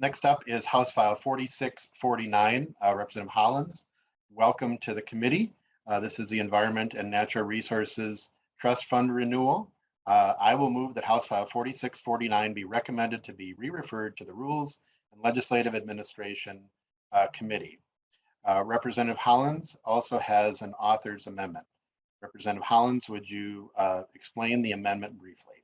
Next up is House File 4649, Representative Hollins. Welcome to the committee. This is the Environment and Natural Resources Trust Fund renewal. I will move that House File 4649 be recommended to be re-referred to the Rules and Legislative Administration Committee. Representative Hollins also has an author's amendment. Representative Hollins, would you explain the amendment briefly?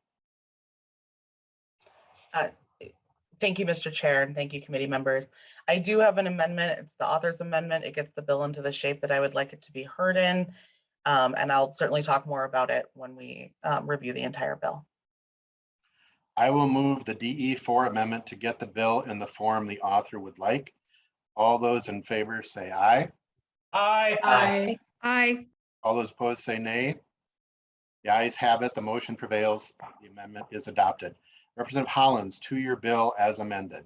Thank you, Mr. Chair, and thank you, committee members. I do have an amendment. It's the author's amendment. It gets the bill into the shape that I would like it to be heard in, and I'll certainly talk more about it when we review the entire bill. I will move the DE4 amendment to get the bill in the form the author would like. All those in favor say aye. Aye. Aye. Aye. All those opposed say nay. The ayes have it. The motion prevails. The amendment is adopted. Representative Hollins, to your bill as amended.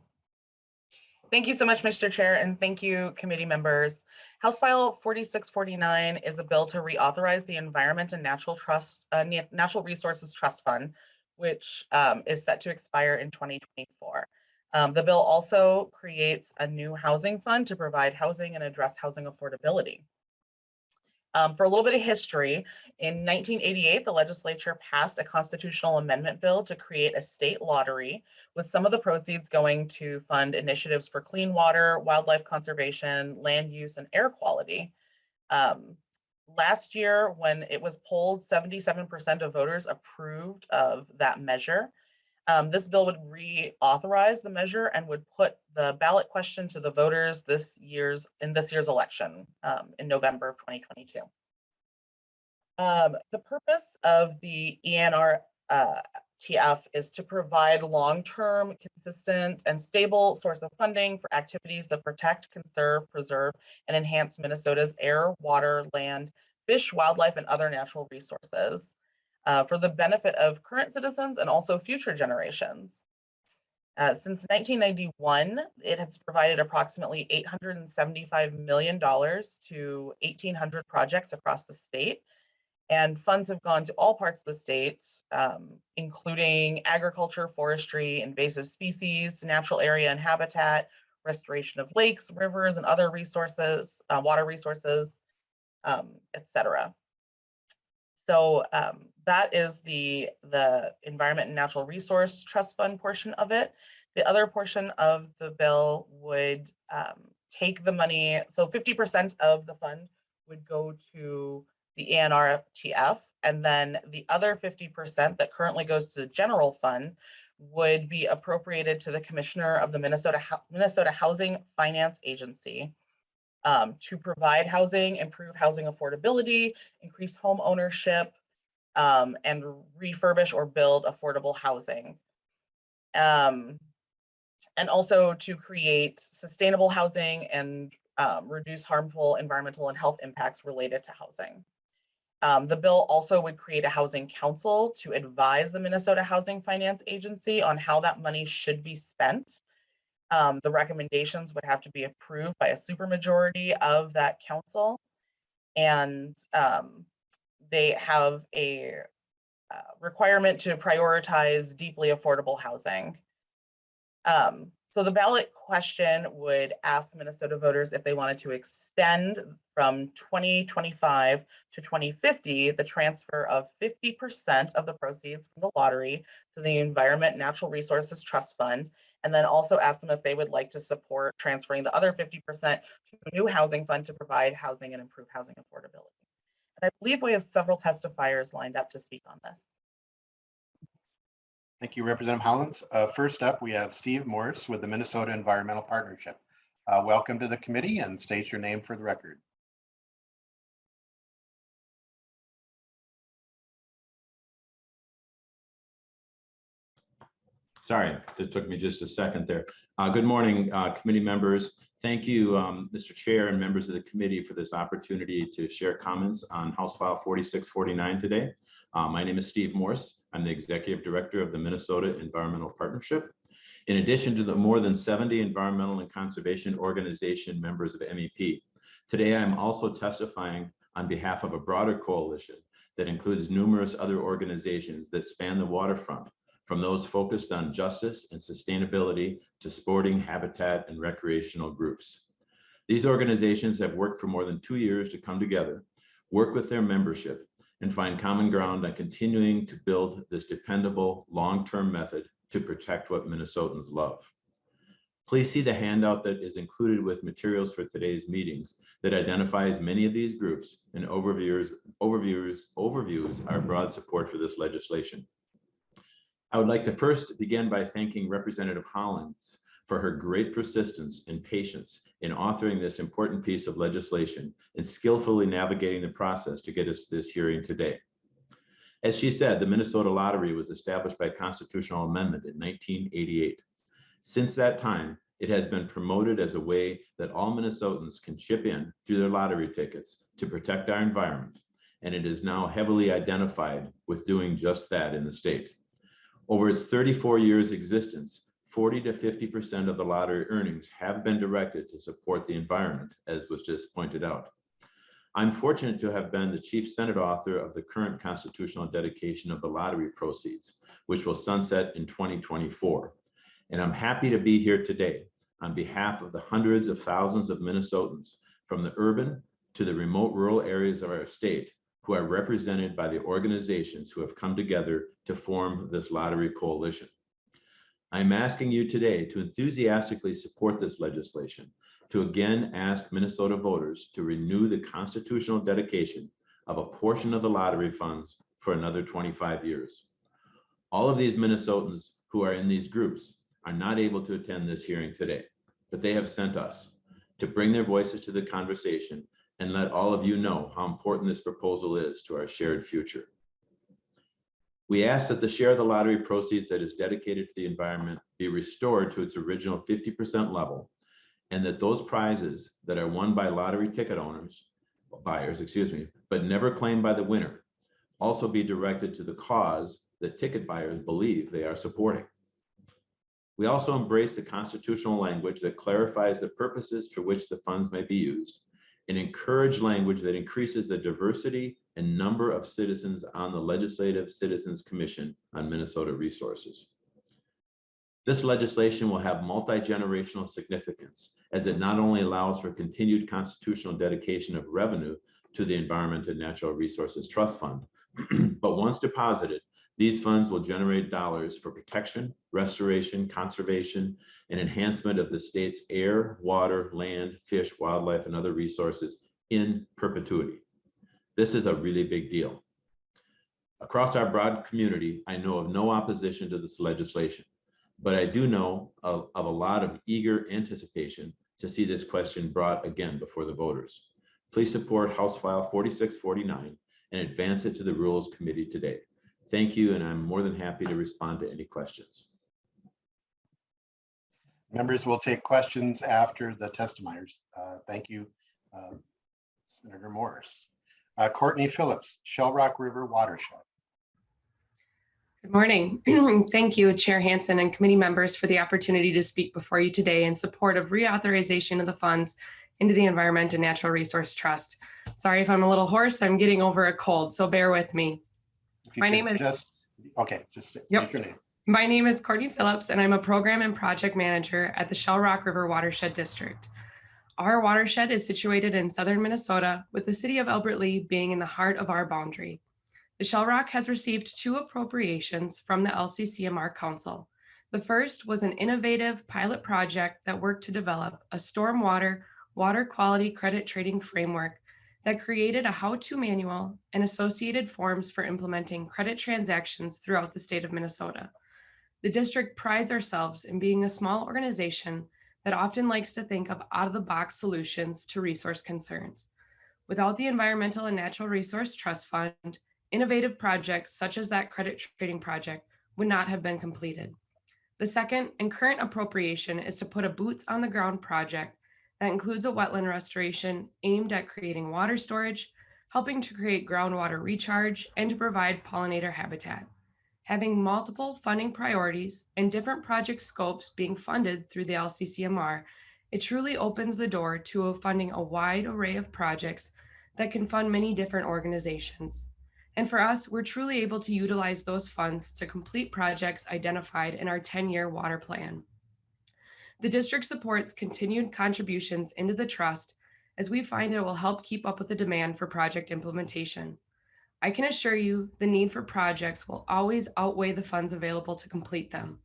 Thank you so much, Mr. Chair, and thank you, committee members. House File 4649 is a bill to reauthorize the Environment and Natural Resources Trust Fund, which is set to expire in 2024. The bill also creates a new housing fund to provide housing and address housing affordability. For a little bit of history, in 1988, the legislature passed a constitutional amendment bill to create a state lottery, with some of the proceeds going to fund initiatives for clean water, wildlife conservation, land use, and air quality. Last year, when it was polled, 77% of voters approved of that measure. This bill would reauthorize the measure and would put the ballot question to the voters in this year's election in November of 2022. The purpose of the ENRTF is to provide long-term, consistent, and stable source of funding for activities that protect, conserve, preserve, and enhance Minnesota's air, water, land, fish, wildlife, and other natural resources, for the benefit of current citizens and also future generations. Since 1991, it has provided approximately $875 million to 1,800 projects across the state, and funds have gone to all parts of the state, including agriculture, forestry, invasive species, natural area and habitat, restoration of lakes, rivers, and other resources, water resources, etc. So that is the Environment and Natural Resource Trust Fund portion of it. The other portion of the bill would take the money, so 50% of the fund would go to the ENRTF, and then the other 50% that currently goes to the general fund would be appropriated to the Commissioner of the Minnesota Housing Finance Agency to provide housing, improve housing affordability, increase home ownership, and refurbish or build affordable housing. And also to create sustainable housing and reduce harmful environmental and health impacts related to housing. The bill also would create a housing council to advise the Minnesota Housing Finance Agency on how that money should be spent. The recommendations would have to be approved by a supermajority of that council, and they have a requirement to prioritize deeply affordable housing. So the ballot question would ask Minnesota voters if they wanted to extend from 2025 to 2050 the transfer of 50% of the proceeds from the lottery to the Environment and Natural Resources Trust Fund, and then also ask them if they would like to support transferring the other 50% to a new housing fund to provide housing and improve housing affordability. And I believe we have several testifiers lined up to speak on this. Thank you, Representative Hollins. First up, we have Steve Morse with the Minnesota Environmental Partnership. Welcome to the committee, and state your name for the record. Sorry, it took me just a second there. Good morning, committee members. Thank you, Mr. Chair and members of the committee for this opportunity to share comments on House File 4649 today. My name is Steve Morse. I'm the Executive Director of the Minnesota Environmental Partnership. In addition to the more than 70 environmental and conservation organization members of MEP, today I'm also testifying on behalf of a broader coalition that includes numerous other organizations that span the waterfront, from those focused on justice and sustainability to sporting, habitat, and recreational groups. These organizations have worked for more than 2 years to come together, work with their membership, and find common ground on continuing to build this dependable, long-term method to protect what Minnesotans love. Please see the handout that is included with materials for today's meetings that identifies many of these groups and overviews our broad support for this legislation. I would like to first begin by thanking Representative Hollins for her great persistence and patience in authoring this important piece of legislation and skillfully navigating the process to get us to this hearing today. As she said, the Minnesota Lottery was established by constitutional amendment in 1988. Since that time, it has been promoted as a way that all Minnesotans can chip in through their lottery tickets to protect our environment, and it is now heavily identified with doing just that in the state. Over its 34 years existence, 40 to 50% of the lottery earnings have been directed to support the environment, as was just pointed out. I'm fortunate to have been the Chief Senate author of the current constitutional dedication of the lottery proceeds, which will sunset in 2024. And I'm happy to be here today on behalf of the hundreds of thousands of Minnesotans from the urban to the remote rural areas of our state who are represented by the organizations who have come together to form this lottery coalition. I'm asking you today to enthusiastically support this legislation, to again ask Minnesota voters to renew the constitutional dedication of a portion of the lottery funds for another 25 years. All of these Minnesotans who are in these groups are not able to attend this hearing today, but they have sent us to bring their voices to the conversation and let all of you know how important this proposal is to our shared future. We ask that the share of the lottery proceeds that is dedicated to the environment be restored to its original 50% level, and that those prizes that are won by lottery ticket buyers, but never claimed by the winner, also be directed to the cause that ticket buyers believe they are supporting. We also embrace the constitutional language that clarifies the purposes for which the funds may be used, and encourage language that increases the diversity and number of citizens on the Legislative Citizens Commission on Minnesota Resources. This legislation will have multi-generational significance, as it not only allows for continued constitutional dedication of revenue to the Environment and Natural Resources Trust Fund, but once deposited, these funds will generate dollars for protection, restoration, conservation, and enhancement of the state's air, water, land, fish, wildlife, and other resources in perpetuity. This is a really big deal. Across our broad community, I know of no opposition to this legislation, but I do know of a lot of eager anticipation to see this question brought again before the voters. Please support House File 4649 and advance it to the Rules Committee today. Thank you, and I'm more than happy to respond to any questions. Members will take questions after the testimoniers. Thank you, Senator Morris. Courtney Phillips, Shell Rock River Watershed. Good morning. Thank you, Chair Hansen and committee members, for the opportunity to speak before you today in support of reauthorization of the funds into the Environment and Natural Resource Trust. Sorry if I'm a little hoarse, I'm getting over a cold, so bear with me. My name is state your name. My name is Courtney Phillips, and I'm a program and project manager at the Shell Rock River Watershed District. Our watershed is situated in southern Minnesota, with the city of Albert Lea being in the heart of our boundary. The Shell Rock has received 2 appropriations from the LCCMR Council. The first was an innovative pilot project that worked to develop a stormwater water quality credit trading framework that created a how-to manual and associated forms for implementing credit transactions throughout the state of Minnesota. The district prides ourselves in being a small organization that often likes to think of out-of-the-box solutions to resource concerns. Without the Environmental and Natural Resource Trust Fund, innovative projects such as that credit trading project would not have been completed. The second and current appropriation is to put a boots on the ground project that includes a wetland restoration aimed at creating water storage, helping to create groundwater recharge, and to provide pollinator habitat. Having multiple funding priorities and different project scopes being funded through the LCCMR, it truly opens the door to funding a wide array of projects that can fund many different organizations. And for us, we're truly able to utilize those funds to complete projects identified in our 10-year water plan. The district supports continued contributions into the trust as we find it will help keep up with the demand for project implementation. I can assure you the need for projects will always outweigh the funds available to complete them.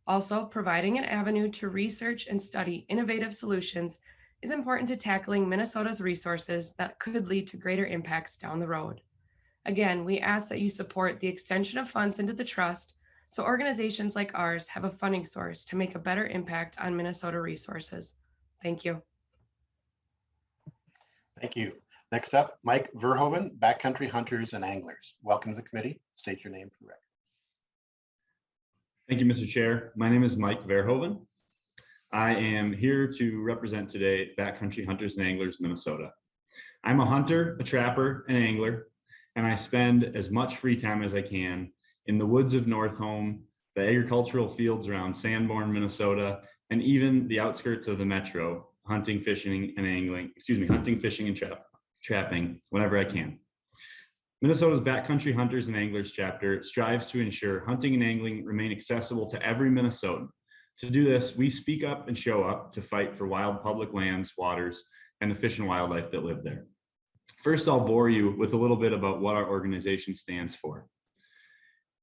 Also, providing an avenue to research and study innovative solutions is important to tackling Minnesota's resources that could lead to greater impacts down the road. Again, we ask that you support the extension of funds into the trust so organizations like ours have a funding source to make a better impact on Minnesota resources. Thank you. Thank you. Next up, Mike Verhoeven, Backcountry Hunters and Anglers. Welcome to the committee. State your name for the record. Thank you, Mr. Chair. My name is Mike Verhoeven. I am here to represent today Backcountry Hunters and Anglers, Minnesota. I'm a hunter, a trapper, and angler, and I spend as much free time as I can in the woods of North Home, the agricultural fields around Sanborn, Minnesota, and even the outskirts of the metro, hunting, fishing, and trapping whenever I can. Minnesota's Backcountry Hunters and Anglers chapter strives to ensure hunting and angling remain accessible to every Minnesotan. To do this, we speak up and show up to fight for wild public lands, waters, and the fish and wildlife that live there. First, I'll bore you with a little bit about what our organization stands for.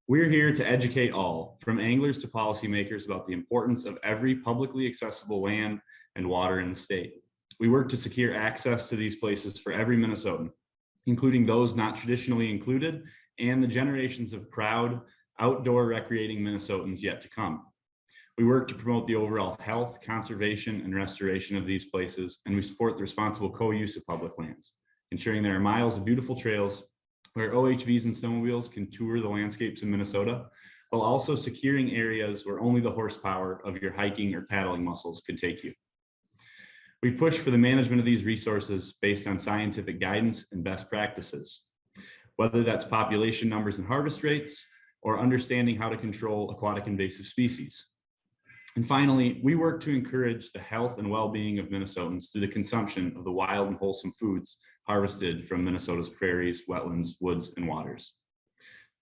We're here to educate all, from anglers to policymakers, about the importance of every publicly accessible land and water in the state. We work to secure access to these places for every Minnesotan, including those not traditionally included and the generations of proud outdoor recreating Minnesotans yet to come. We work to promote the overall health, conservation, and restoration of these places, and we support the responsible co-use of public lands, ensuring there are miles of beautiful trails where OHVs and snowmobiles can tour the landscapes in Minnesota, while also securing areas where only the horsepower of your hiking or paddling muscles can take you. We push for the management of these resources based on scientific guidance and best practices, whether that's population numbers and harvest rates, or understanding how to control aquatic invasive species. And finally, we work to encourage the health and well-being of Minnesotans through the consumption of the wild and wholesome foods harvested from Minnesota's prairies, wetlands, woods, and waters.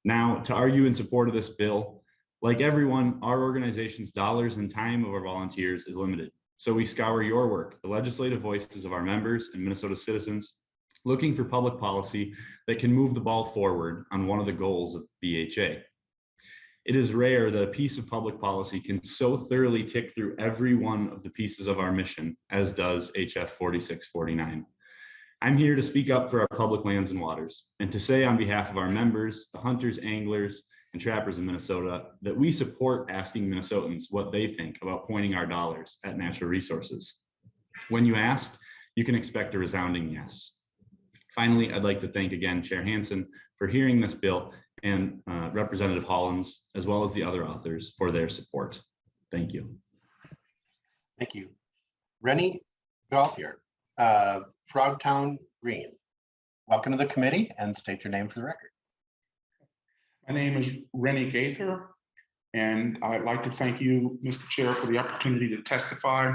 Now, to argue in support of this bill, like everyone, our organization's dollars and time of our volunteers is limited. So we scour your work, the legislative voices of our members and Minnesota citizens, looking for public policy that can move the ball forward on one of the goals of BHA. It is rare that a piece of public policy can so thoroughly tick through every one of the pieces of our mission, as does HF4649. I'm here to speak up for our public lands and waters, and to say on behalf of our members, the hunters, anglers, and trappers in Minnesota, that we support asking Minnesotans what they think about pointing our dollars at natural resources. When you ask, you can expect a resounding yes. Finally, I'd like to thank again Chair Hansen for hearing this bill, and Representative Hollins, as well as the other authors, for their support. Thank you. Thank you. Rennie Gauthier, Frogtown Green. Welcome to the committee, and state your name for the record. My name is Rennie Gaither, and I'd like to thank you, Mr. Chair, for the opportunity to testify,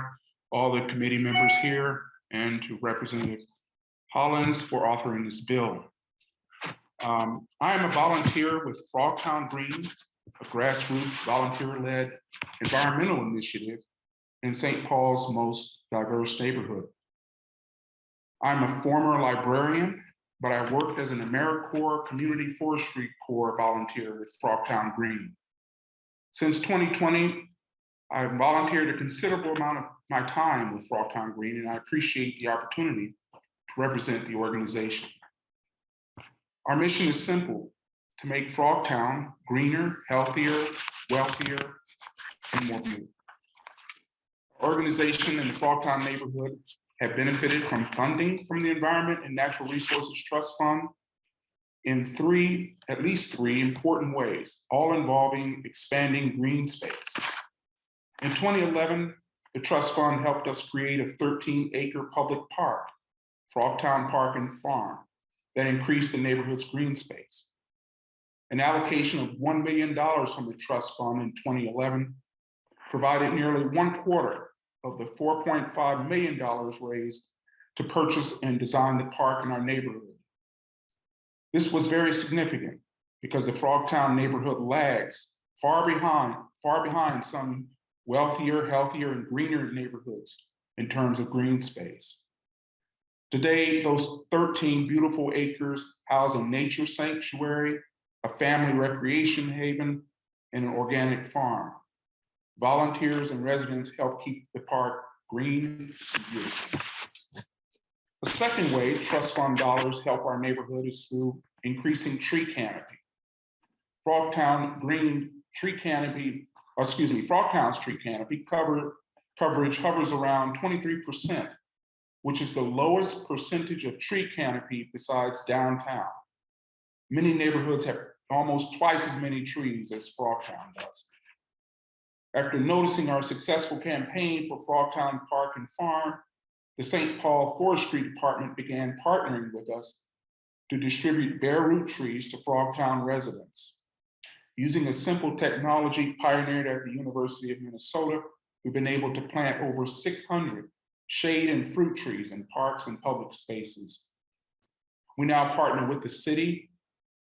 all the committee members here, and to Representative Hollins for authoring this bill. I am a volunteer with Frogtown Green, a grassroots volunteer-led environmental initiative in St. Paul's most diverse neighborhood. I'm a former librarian, but I worked as an AmeriCorps Community Forestry Corps volunteer with Frogtown Green. Since 2020, I've volunteered a considerable amount of my time with Frogtown Green, and I appreciate the opportunity to represent the organization. Our mission is simple: to make Frogtown greener, healthier, wealthier, and more beautiful. Our organization and the Frogtown neighborhood have benefited from funding from the Environment and Natural Resources Trust Fund in at least three important ways, all involving expanding green space. In 2011, the Trust Fund helped us create a 13-acre public park, Frogtown Park and Farm, that increased the neighborhood's green space. An allocation of $1 million from the Trust Fund in 2011 provided nearly 1/4 of the $4.5 million raised to purchase and design the park in our neighborhood. This was very significant because the Frogtown neighborhood lags far behind some wealthier, healthier, and greener neighborhoods in terms of green space. Today, those 13 beautiful acres house a nature sanctuary, a family recreation haven, and an organic farm. Volunteers and residents help keep the park green and beautiful. The second way trust fund dollars help our neighborhood is through increasing tree canopy. Frogtown's tree canopy coverage hovers around 23%, which is the lowest percentage of tree canopy besides downtown. Many neighborhoods have almost twice as many trees as Frogtown does. After noticing our successful campaign for Frogtown Park and Farm, the St. Paul Forestry Department began partnering with us to distribute bare root trees to Frogtown residents. Using a simple technology pioneered at the University of Minnesota, we've been able to plant over 600 shade and fruit trees in parks and public spaces. We now partner with the city,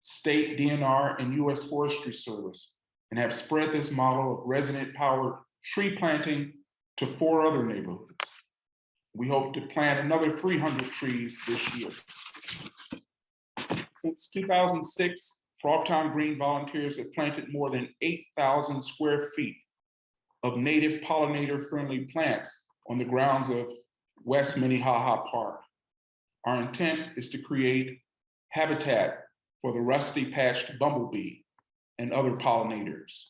state DNR, and U.S. Forestry Service, and have spread this model of resident-powered tree planting to 4 other neighborhoods. We hope to plant another 300 trees this year. Since 2006, Frogtown Green volunteers have planted more than 8,000 square feet of native pollinator-friendly plants on the grounds of West Minnehaha Park. Our intent is to create habitat for the rusty-patched bumblebee and other pollinators.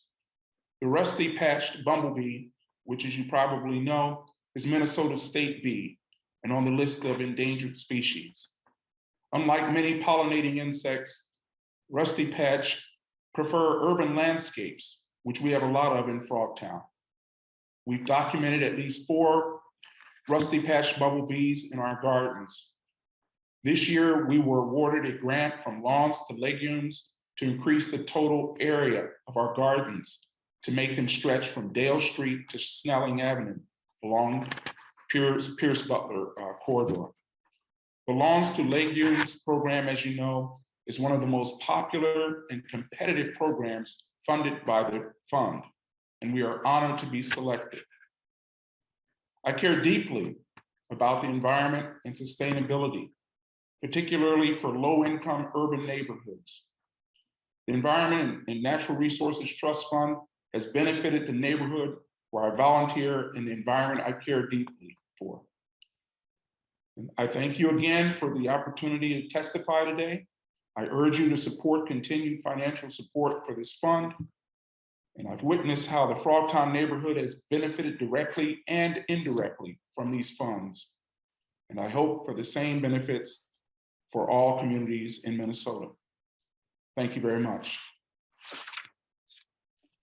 The rusty-patched bumblebee, which as you probably know, is Minnesota's state bee and on the list of endangered species. Unlike many pollinating insects, rusty patch prefer urban landscapes, which we have a lot of in Frogtown. We've documented at least 4 rusty patch bumblebees in our gardens. This year, we were awarded a grant from Lawns to Legumes to increase the total area of our gardens to make them stretch from Dale Street to Snelling Avenue along Pierce Butler corridor. The Lawns to Legumes program, as you know, is one of the most popular and competitive programs funded by the fund, and we are honored to be selected. I care deeply about the environment and sustainability, particularly for low-income urban neighborhoods. The Environment and Natural Resources Trust Fund has benefited the neighborhood where I volunteer in the environment I care deeply for. And I thank you again for the opportunity to testify today. I urge you to support continued financial support for this fund. And I've witnessed how the Frogtown neighborhood has benefited directly and indirectly from these funds. And I hope for the same benefits for all communities in Minnesota. Thank you very much.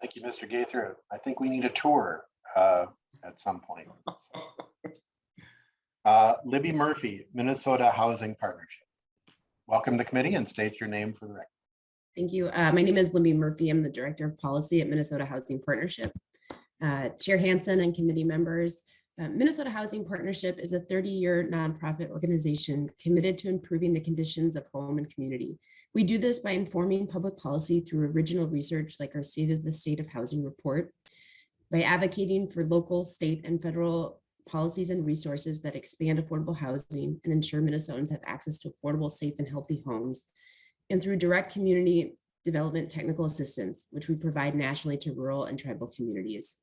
Thank you, Mr. Gaither. I think we need a tour at some point. Libby Murphy, Minnesota Housing Partnership. Welcome to the committee and state your name for the record. Thank you. My name is Libby Murphy. I'm the Director of Policy at Minnesota Housing Partnership. Chair Hansen and committee members, Minnesota Housing Partnership is a 30-year nonprofit organization committed to improving the conditions of home and community. We do this by informing public policy through original research like our State of the State of Housing report, by advocating for local, state, and federal policies and resources that expand affordable housing and ensure Minnesotans have access to affordable, safe, and healthy homes, and through direct community development technical assistance, which we provide nationally to rural and tribal communities.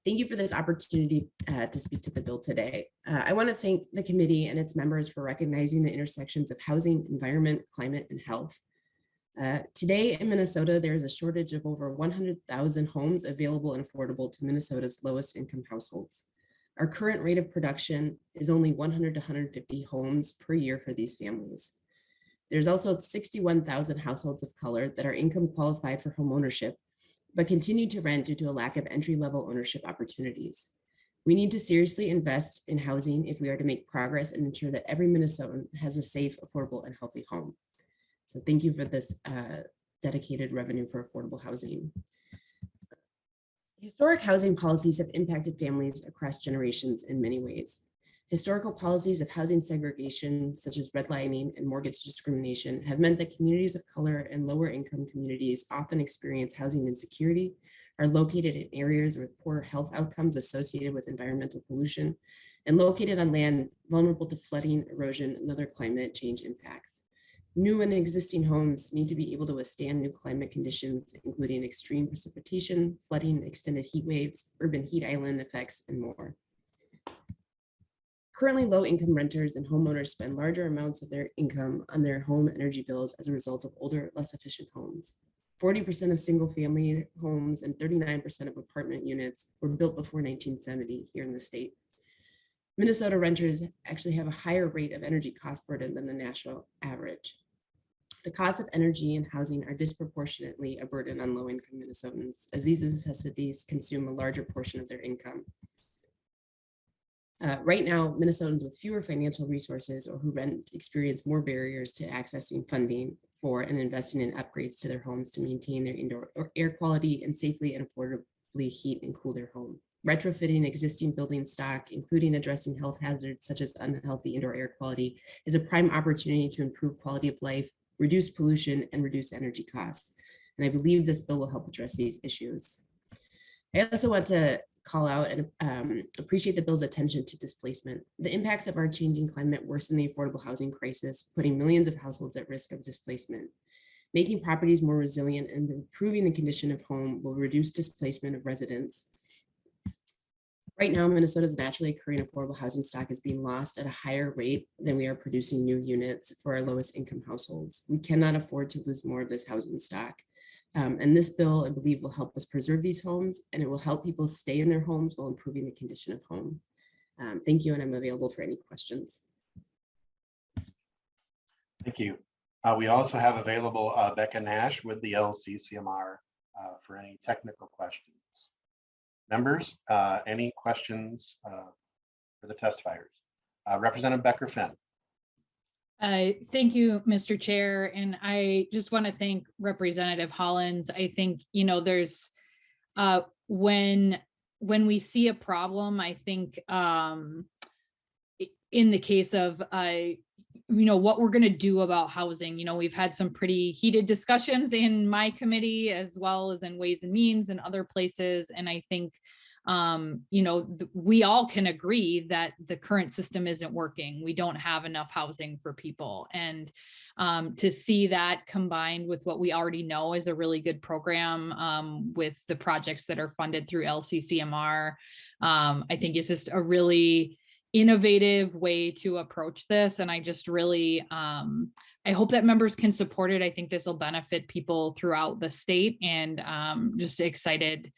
Thank you for this opportunity to speak to the bill today. I want to thank the committee and its members for recognizing the intersections of housing, environment, climate, and health. Today in Minnesota, there is a shortage of over 100,000 homes available and affordable to Minnesota's lowest income households. Our current rate of production is only 100 to 150 homes per year for these families. There's also 61,000 households of color that are income qualified for home ownership, but continue to rent due to a lack of entry-level ownership opportunities. We need to seriously invest in housing if we are to make progress and ensure that every Minnesotan has a safe, affordable, and healthy home. So thank you for this dedicated revenue for affordable housing. Historic housing policies have impacted families across generations in many ways. Historical policies of housing segregation, such as redlining and mortgage discrimination, have meant that communities of color and lower income communities often experience housing insecurity, are located in areas with poor health outcomes associated with environmental pollution, and located on land vulnerable to flooding, erosion, and other climate change impacts. New and existing homes need to be able to withstand new climate conditions, including extreme precipitation, flooding, extended heat waves, urban heat island effects, and more. Currently, low-income renters and homeowners spend larger amounts of their income on their home energy bills as a result of older, less efficient homes. 40% of single-family homes and 39% of apartment units were built before 1970 here in the state. Minnesota renters actually have a higher rate of energy cost burden than the national average. The costs of energy and housing are disproportionately a burden on low-income Minnesotans, as these necessities consume a larger portion of their income. Right now, Minnesotans with fewer financial resources or who rent experience more barriers to accessing funding for and investing in upgrades to their homes to maintain their indoor air quality and safely and affordably heat and cool their home. Retrofitting existing building stock, including addressing health hazards such as unhealthy indoor air quality, is a prime opportunity to improve quality of life, reduce pollution, and reduce energy costs. And I believe this bill will help address these issues. I also want to call out and appreciate the bill's attention to displacement. The impacts of our changing climate worsen the affordable housing crisis, putting millions of households at risk of displacement. Making properties more resilient and improving the condition of home will reduce displacement of residents. Right now, Minnesota's naturally occurring affordable housing stock is being lost at a higher rate than we are producing new units for our lowest income households. We cannot afford to lose more of this housing stock. And this bill, I believe, will help us preserve these homes, and it will help people stay in their homes while improving the condition of home. Thank you, and I'm available for any questions. Thank you. We also have available Becca Nash with the LCCMR for any technical questions. Members, any questions for the testifiers? Representative Becker-Finn. Thank you, Mr. Chair. And I just want to thank Representative Hollins. I think, there's when we see a problem, I think in the case of, what we're going to do about housing, we've had some pretty heated discussions in my committee as well as in Ways and Means and other places. And I think we all can agree that the current system isn't working. We don't have enough housing for people. And to see that combined with what we already know is a really good program with the projects that are funded through LCCMR, I think is just a really innovative way to approach this. And I just really, I hope that members can support it. I think this will benefit people throughout the state, and just excited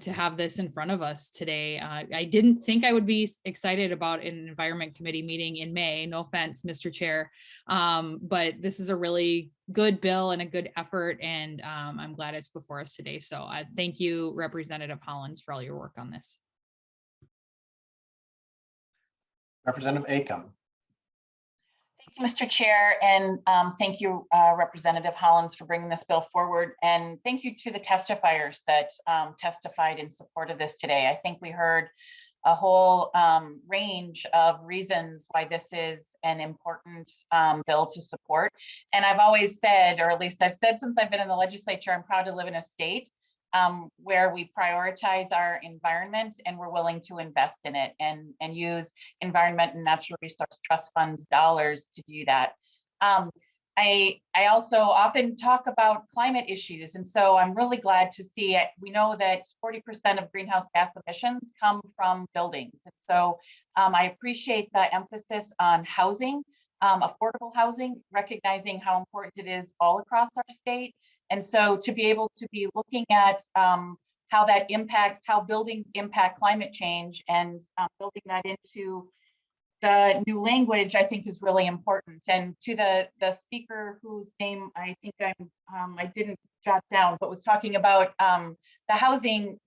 to have this in front of us today. I didn't think I would be excited about an Environment Committee meeting in May, no offense, Mr. Chair, but this is a really good bill and a good effort, and I'm glad it's before us today. So thank you, Representative Hollins, for all your work on this. Representative Acom. Thank you, Mr. Chair, and thank you, Representative Hollins, for bringing this bill forward. And thank you to the testifiers that testified in support of this today. I think we heard a whole range of reasons why this is an important bill to support. And I've always said, or at least I've said since I've been in the legislature, I'm proud to live in a state where we prioritize our environment and we're willing to invest in it and use Environment and Natural Resource Trust Funds dollars to do that. I also often talk about climate issues, and so I'm really glad to see it. We know that 40% of greenhouse gas emissions come from buildings, and so I appreciate the emphasis on housing, affordable housing, recognizing how important it is all across our state. And so to be able to be looking at how that impacts, how buildings impact climate change, and building that into the new language, I think is really important. And to the speaker whose name I think I didn't jot down, but was talking about the housing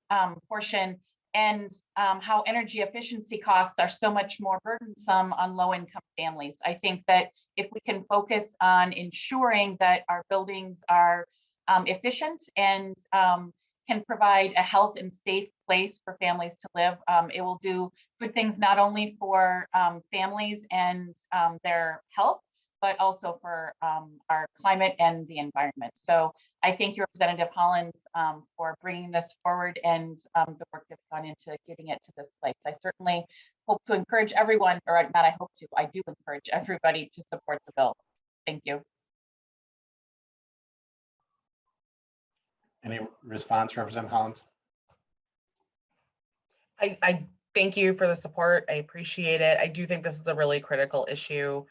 portion and how energy efficiency costs are so much more burdensome on low-income families. I think that if we can focus on ensuring that our buildings are efficient and can provide a health and safe place for families to live. It will do good things not only for families and their health, but also for our climate and the environment. So I thank you, Representative Hollins, for bringing this forward and the work that's gone into getting it to this place. I certainly hope to encourage everyone, or not I hope to, I do encourage everybody to support the bill. Thank you. Any response, Representative Hollins? I thank you for the support. I appreciate it. I do think this is a really critical issue,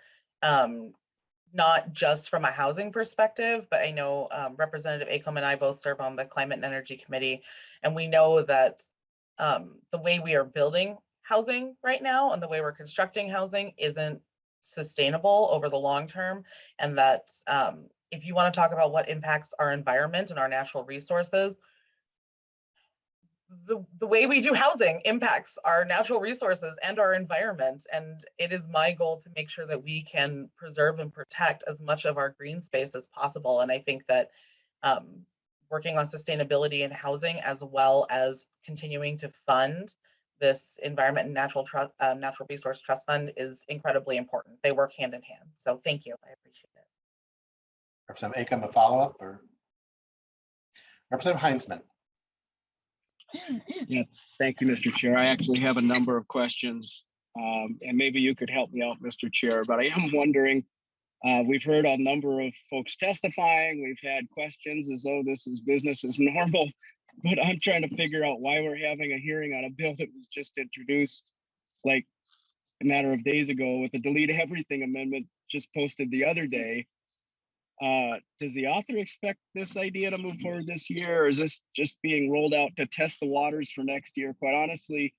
not just from a housing perspective, but I know Representative Acomb and I both serve on the Climate and Energy Committee, and we know that the way we are building housing right now and the way we're constructing housing isn't sustainable over the long term, and that if you want to talk about what impacts our environment and our natural resources, the way we do housing impacts our natural resources and our environment. And it is my goal to make sure that we can preserve and protect as much of our green space as possible. And I think that working on sustainability in housing, as well as continuing to fund this Environment and Natural Resource Trust Fund, is incredibly important. They work hand in hand. So thank you. I appreciate it. Representative Acomb, a follow-up, or Representative Heinzman? Yeah, thank you, Mr. Chair. I actually have a number of questions, and maybe you could help me out, Mr. Chair, but I am wondering, we've heard a number of folks testifying. We've had questions as though this is business as normal, but I'm trying to figure out why we're having a hearing on a bill that was just introduced like a matter of days ago with the delete everything amendment just posted the other day. Does the author expect this idea to move forward this year, or is this just being rolled out to test the waters for next year? Quite honestly,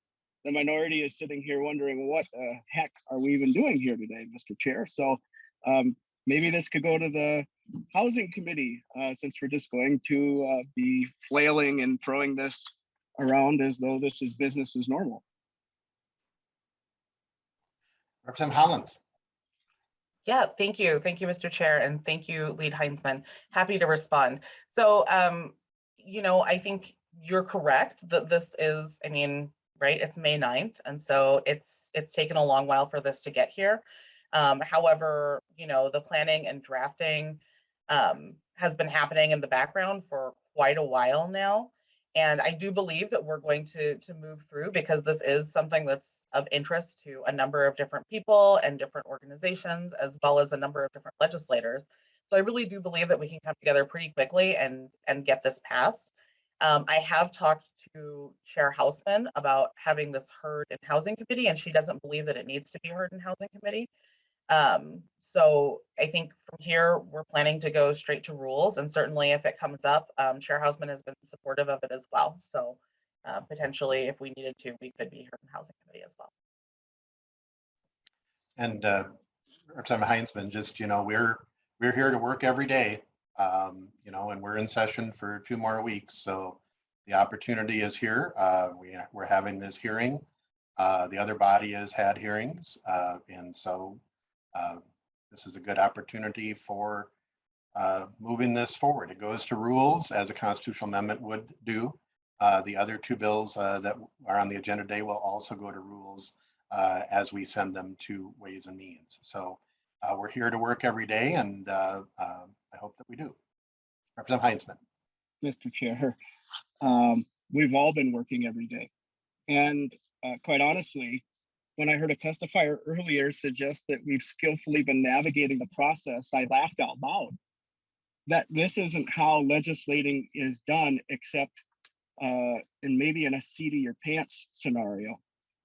the minority is sitting here wondering what the heck are we even doing here today, Mr. Chair? So maybe this could go to the Housing Committee, since we're just going to be flailing and throwing this around as though this is business as normal. Representative Hollins. Yeah, thank you. Thank you, Mr. Chair, and thank you, Lead Heinzman. Happy to respond. So, you know, I think you're correct that this is, I mean, right, it's May 9th, and so it's taken a long while for this to get here. However, you know, the planning and drafting has been happening in the background for quite a while now. And I do believe that we're going to move through, because this is something that's of interest to a number of different people and different organizations, as well as a number of different legislators. So I really do believe that we can come together pretty quickly and get this passed. I have talked to Chair Hausman about having this heard in Housing Committee, and she doesn't believe that it needs to be heard in Housing Committee. So I think from here, we're planning to go straight to rules, and certainly if it comes up, Chair Hausman has been supportive of it as well. So potentially, if we needed to, we could be heard in Housing Committee as well. And Representative Heinzman, just, you know, we're here to work every day, you know, and we're in session for 2 more weeks. So the opportunity is here. We're having this hearing. The other body has had hearings, and so this is a good opportunity for moving this forward. It goes to rules, as a constitutional amendment would do. The other 2 bills that are on the agenda today will also go to rules as we send them to Ways and Means. So we're here to work every day, and I hope that we do. Representative Heinzman. Mr. Chair, we've all been working every day. And quite honestly, when I heard a testifier earlier suggest that we've skillfully been navigating the process, I laughed out loud. That this isn't how legislating is done, except in maybe in a seat of your pants scenario.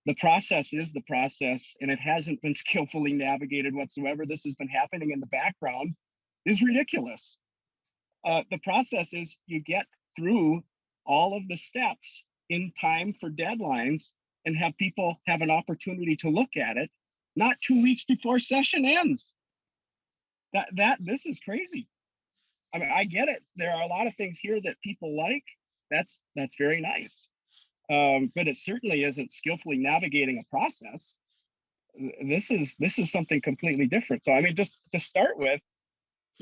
The process is the process, and it hasn't been skillfully navigated whatsoever. This has been happening in the background, is ridiculous. The process is you get through all of the steps in time for deadlines and have people have an opportunity to look at it, not 2 weeks before session ends. This is crazy. I mean, I get it. There are a lot of things here that people like. That's very nice. But it certainly isn't skillfully navigating a process. This is something completely different. So I mean, just to start with,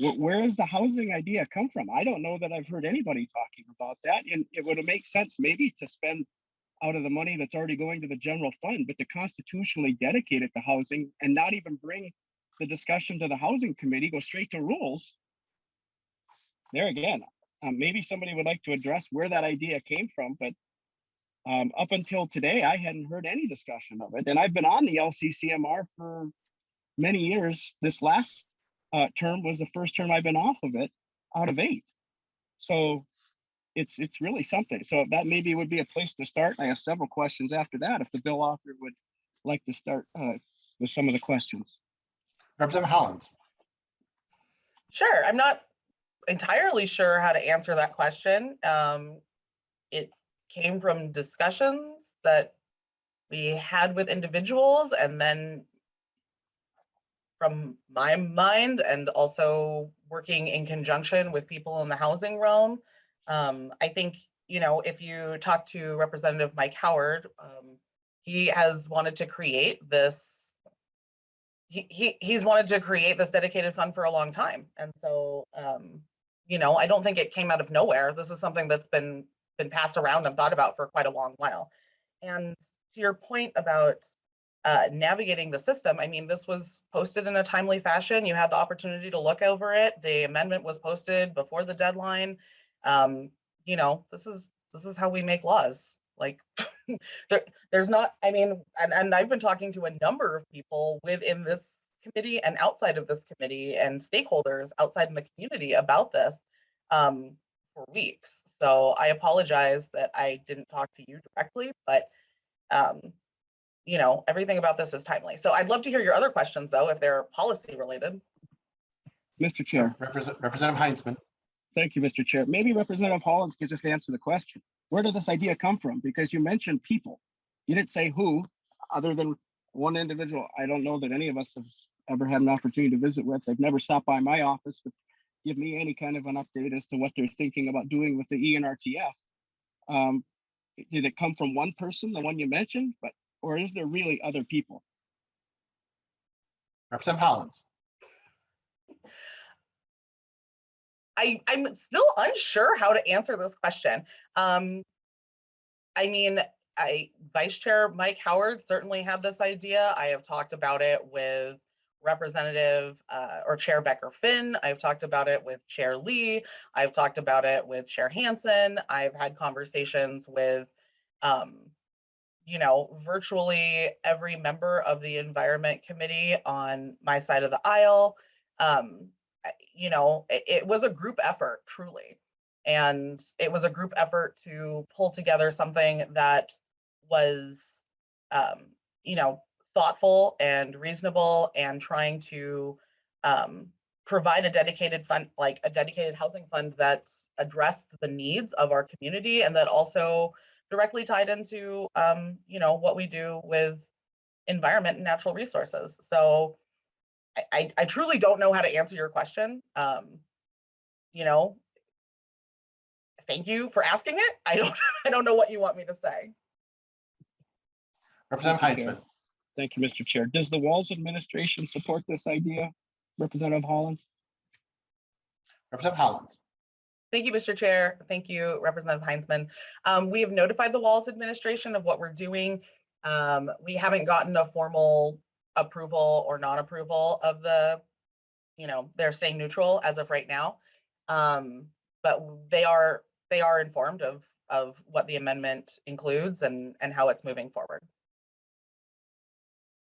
where does the housing idea come from? I don't know that I've heard anybody talking about that. And it would make sense maybe to spend out of the money that's already going to the general fund, but to constitutionally dedicate it to housing and not even bring the discussion to the housing committee, go straight to rules. There again, maybe somebody would like to address where that idea came from, but up until today, I hadn't heard any discussion of it. And I've been on the LCCMR for many years. This last term was the first term I've been off of it out of 8. So it's really something. So that maybe would be a place to start. I have several questions after that, if the bill author would like to start with some of the questions. Representative Hollins. Sure, I'm not entirely sure how to answer that question. It came from discussions that we had with individuals, and then from my mind, and also working in conjunction with people in the housing realm. I think, if you talk to Representative Mike Howard, he has wanted to create this, he's wanted to create this dedicated fund for a long time. And so, I don't think it came out of nowhere. This is something that's been passed around and thought about for quite a long while. And to your point about navigating the system, I mean, this was posted in a timely fashion. You had the opportunity to look over it. The amendment was posted before the deadline. This is how we make laws. Like, there's not, I mean, and I've been talking to a number of people within this committee and outside of this committee and stakeholders outside in the community about this for weeks. So I apologize that I didn't talk to you directly, but everything about this is timely. So I'd love to hear your other questions, though, if they're policy related. Mr. Chair. Representative Heinzman. Thank you, Mr. Chair. Maybe Representative Hollins could just answer the question. Where did this idea come from? Because you mentioned people. You didn't say who, other than one individual. I don't know that any of us have ever had an opportunity to visit with. They've never stopped by my office to give me any kind of an update as to what they're thinking about doing with the ENRTF. Did it come from one person, the one you mentioned, or is there really other people? Representative Hollins. I'm still unsure how to answer this question. Vice Chair Mike Howard certainly had this idea. I have talked about it with Representative or Chair Becker-Finn. I've talked about it with Chair Lee. I've talked about it with Chair Hansen. I've had conversations with, virtually every member of the Environment Committee on my side of the aisle. It was a group effort, truly. And it was a group effort to pull together something that was, thoughtful and reasonable, and trying to provide a dedicated fund, like a dedicated housing fund that addressed the needs of our community, and that also directly tied into, what we do with environment and natural resources. So I truly don't know how to answer your question. Thank you for asking it. I don't know what you want me to say. Representative Heinzman. Thank you, Mr. Chair. Does the Walz administration support this idea, Representative Hollins? Representative Hollins. Thank you, Mr. Chair. Thank you, Representative Heinzman. We have notified the Walz administration of what we're doing. We haven't gotten a formal approval or non-approval of the, they're staying neutral as of right now. But they are informed of what the amendment includes and how it's moving forward.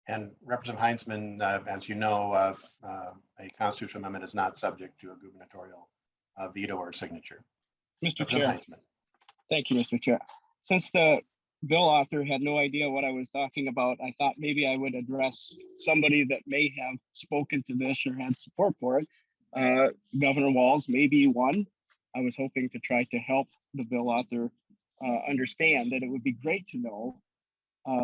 And Representative Heinzman, as you know, a constitutional amendment is not subject to a gubernatorial veto or signature. Mr. Chair. Thank you, Mr. Chair. Since the bill author had no idea what I was talking about, I thought maybe I would address somebody that may have spoken to this or had support for it. Governor Walz may be one. I was hoping to try to help the bill author understand that it would be great to know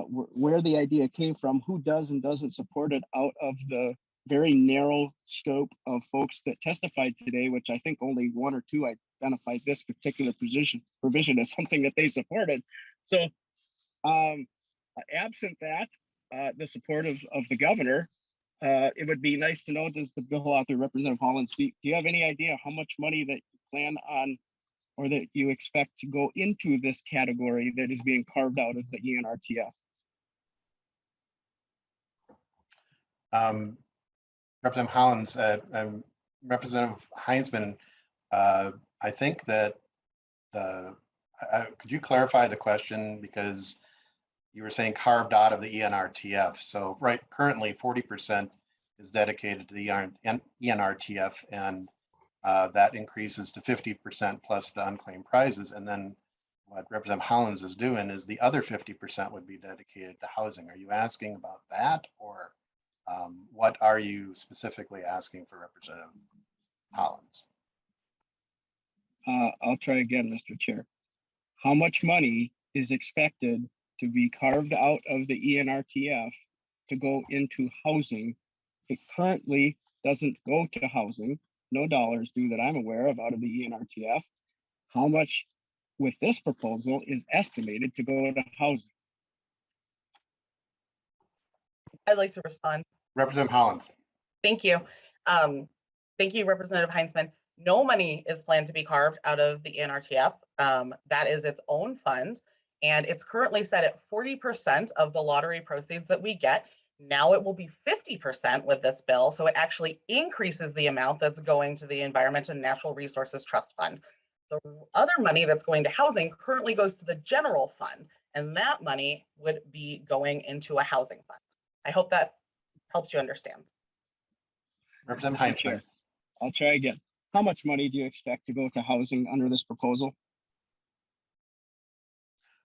where the idea came from, who does and doesn't support it, out of the very narrow scope of folks that testified today, which I think only one or two identified this particular provision as something that they supported. So absent that, the support of the governor, it would be nice to know, does the bill author, Representative Hollins, do you have any idea how much money that you plan on or that you expect to go into this category that is being carved out of the ENRTF? Representative Hollins, Representative Heinzman, I think that could you clarify the question, because you were saying carved out of the ENRTF. So right, currently 40% is dedicated to the ENRTF, and that increases to 50% plus the unclaimed prizes. And then what Representative Hollins is doing is the other 50% would be dedicated to housing. Are you asking about that, or what are you specifically asking for, Representative Hollins? I'll try again, Mr. Chair. How much money is expected to be carved out of the ENRTF to go into housing? It currently doesn't go to housing. No dollars do that I'm aware of out of the ENRTF. How much with this proposal is estimated to go to housing? I'd like to respond. Representative Hollins. Thank you. Thank you, Representative Heinzman. No money is planned to be carved out of the ENRTF. That is its own fund, and it's currently set at 40% of the lottery proceeds that we get. Now it will be 50% with this bill, so it actually increases the amount that's going to the Environment and Natural Resources Trust Fund. The other money that's going to housing currently goes to the general fund, and that money would be going into a housing fund. I hope that helps you understand. Representative Heinzman. Chair, I'll try again. How much money do you expect to go to housing under this proposal?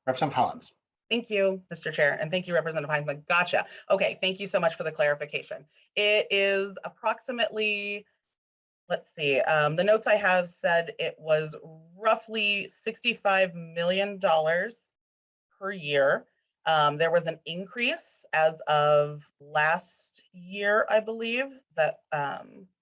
Representative Hollins. Thank you, Mr. Chair, and thank you, Representative Heinzman. Gotcha. Okay, thank you so much for the clarification. It is approximately, let's see, the notes I have said it was roughly $65 million per year. There was an increase as of last year, I believe, that,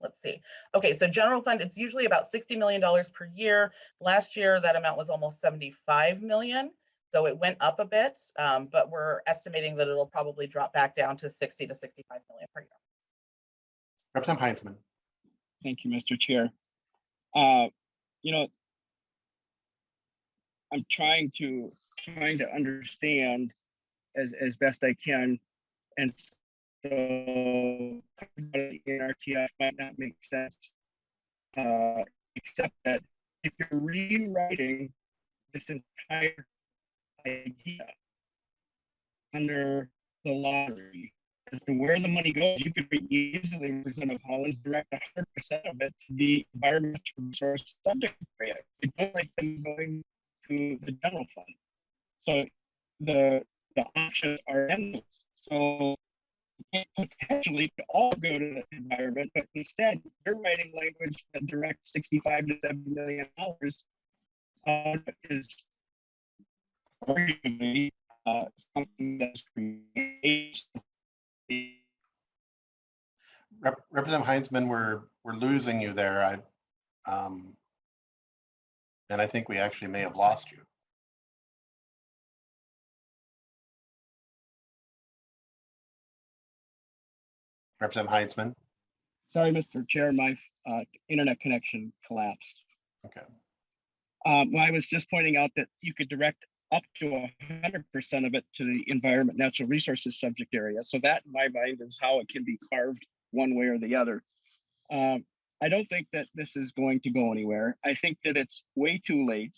let's see. Okay, so general fund, it's usually about $60 million per year. Last year, that amount was almost 75 million. So it went up a bit, but we're estimating that it'll probably drop back down to 60 to 65 million per year. Representative Heinzman. Thank you, Mr. Chair. You know, I'm trying to understand as best I can, and so NRTF might not make sense, except that if you're rewriting this entire idea under the lottery as to where the money goes, you could easily, Representative Hollins, direct 100% of it to the environmental resource subject area. You don't like them going to the general fund. So the options are endless. So it potentially could all go to the environment, but instead you're writing language that directs 65 to 70 million dollars is arguably something that's created. Representative Heinzman, we're losing you there. And I think we actually may have lost you. Representative Heinzman. Sorry, Mr. Chair, my internet connection collapsed. Okay. Well, I was just pointing out that you could direct up to 100% of it to the environment, natural resources subject area. So that, in my mind, is how it can be carved one way or the other. I don't think that this is going to go anywhere. I think that it's way too late.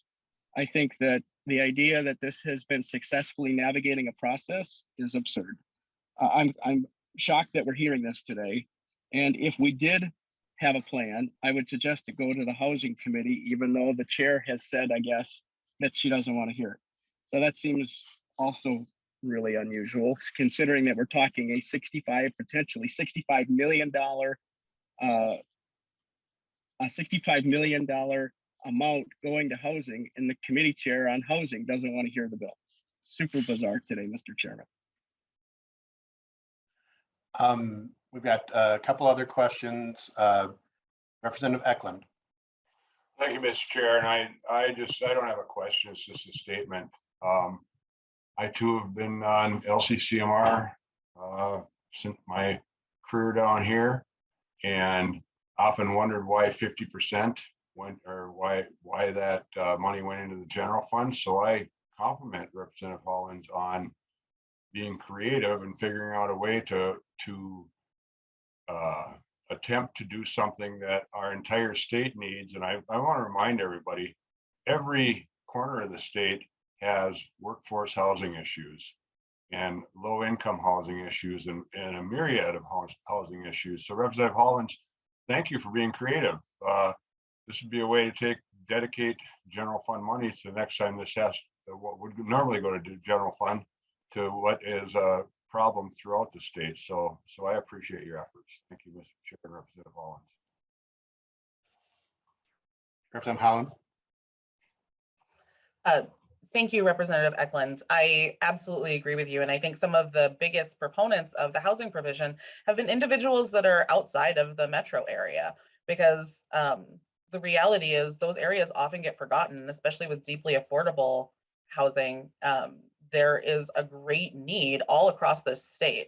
I think that the idea that this has been successfully navigating a process is absurd. I'm shocked that we're hearing this today. And if we did have a plan, I would suggest to go to the Housing Committee, even though the chair has said, I guess, that she doesn't want to hear it. So that seems also really unusual, considering that we're talking a potentially $65 million, a $65 million amount going to housing, and the committee chair on housing doesn't want to hear the bill. Super bizarre today, Mr. Chairman. We've got a couple other questions. Representative Eklund. Thank you, Mr. Chair. And I don't have a question. It's just a statement. I too have been on LCCMR since my crew down here and often wondered why 50% went, or why that money went into the general fund. So I compliment Representative Hollins on being creative and figuring out a way to attempt to do something that our entire state needs. And I want to remind everybody, every corner of the state has workforce housing issues and low income housing issues and a myriad of housing issues. So Representative Hollins, thank you for being creative. This would be a way to dedicate general fund money to next time this has what would normally go to general fund to what is a problem throughout the state. So I appreciate your efforts. Thank you, Mr. Chair and Representative Hollins. Representative Hollins. Thank you, Representative Eklund. I absolutely agree with you. And I think some of the biggest proponents of the housing provision have been individuals that are outside of the metro area, because the reality is those areas often get forgotten, especially with deeply affordable housing. There is a great need all across this state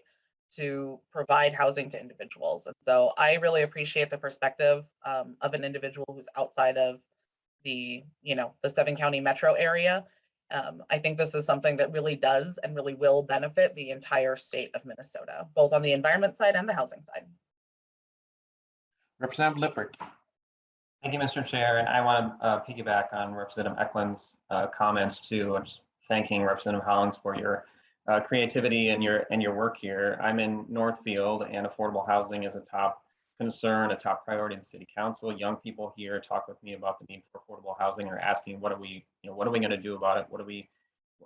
to provide housing to individuals. And so I really appreciate the perspective of an individual who's outside of the 7-county metro area. I think this is something that really does and really will benefit the entire state of Minnesota, both on the environment side and the housing side. Representative Lippert. Thank you, Mr. Chair. And I want to piggyback on Representative Eklund's comments too. I'm just thanking Representative Hollins for your creativity and your work here. I'm in Northfield, and affordable housing is a top concern, a top priority in the City Council. Young people here talk with me about the need for affordable housing, or asking, what are we going to do about it?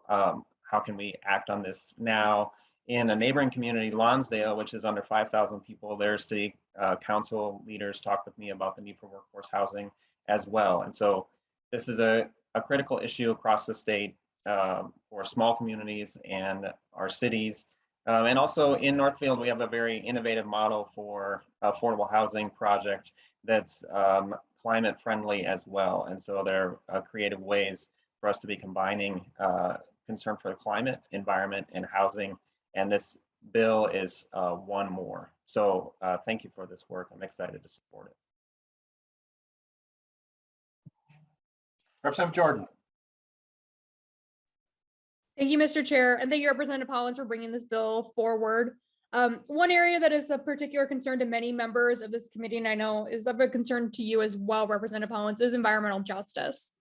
How can we act on this now? In a neighboring community, Lonsdale, which is under 5,000 people, their City Council leaders talk with me about the need for workforce housing as well. And so this is a critical issue across the state for small communities and our cities. And also in Northfield, we have a very innovative model for affordable housing project that's climate friendly as well. And so there are creative ways for us to be combining concern for the climate, environment, and housing. And this bill is one more. So thank you for this work. I'm excited to support it. Representative Jordan. Thank you, Mr. Chair, and thank you, Representative Hollins, for bringing this bill forward. One area that is of particular concern to many members of this committee, and I know is of a concern to you as well, Representative Hollins, is environmental justice.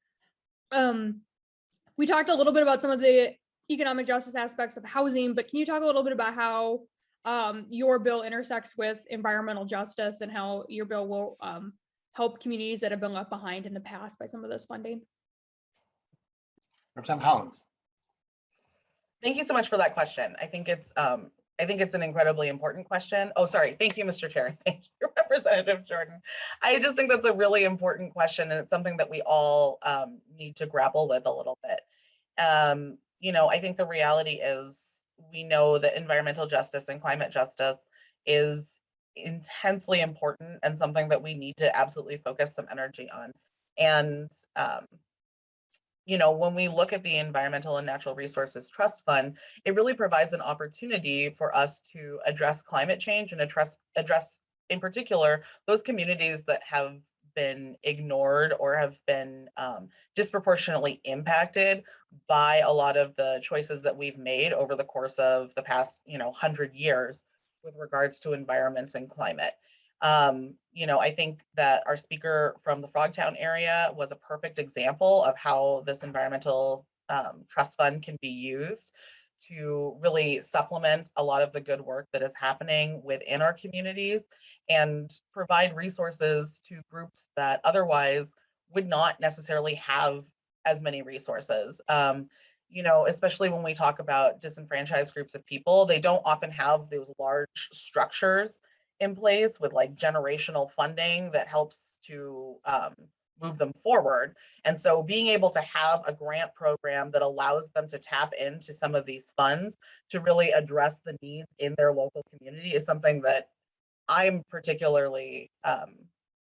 We talked a little bit about some of the economic justice aspects of housing, but can you talk a little bit about how your bill intersects with environmental justice and how your bill will help communities that have been left behind in the past by some of this funding? Representative Hollins. Thank you so much for that question. I think it's an incredibly important question. Oh, sorry. Thank you, Mr. Chair. Thank you, Representative Jordan. I just think that's a really important question, and it's something that we all need to grapple with a little bit. I think the reality is we know that environmental justice and climate justice is intensely important and something that we need to absolutely focus some energy on. And when we look at the Environmental and Natural Resources Trust Fund, it really provides an opportunity for us to address climate change and address in particular those communities that have been ignored or have been disproportionately impacted by a lot of the choices that we've made over the course of the past 100 years with regards to environment and climate. I think that our speaker from the Frogtown area was a perfect example of how this environmental trust fund can be used to really supplement a lot of the good work that is happening within our communities and provide resources to groups that otherwise would not necessarily have as many resources. Especially when we talk about disenfranchised groups of people, they don't often have those large structures in place with like generational funding that helps to move them forward. And so being able to have a grant program that allows them to tap into some of these funds to really address the needs in their local community is something that I'm particularly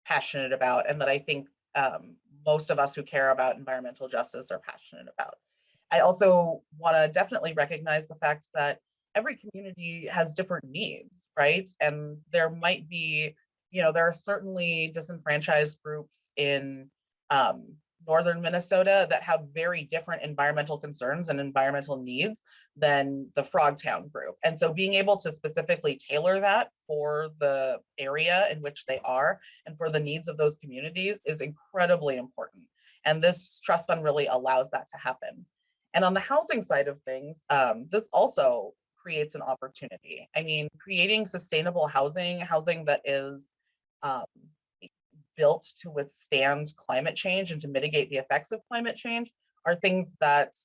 passionate about, and that I think most of us who care about environmental justice are passionate about. I also want to definitely recognize the fact that every community has different needs, right? And there might be, you know, there are certainly disenfranchised groups in northern Minnesota that have very different environmental concerns and environmental needs than the Frogtown group. And so being able to specifically tailor that for the area in which they are and for the needs of those communities is incredibly important. And this trust fund really allows that to happen. And on the housing side of things, this also creates an opportunity. I mean, creating sustainable housing that is built to withstand climate change and to mitigate the effects of climate change are things that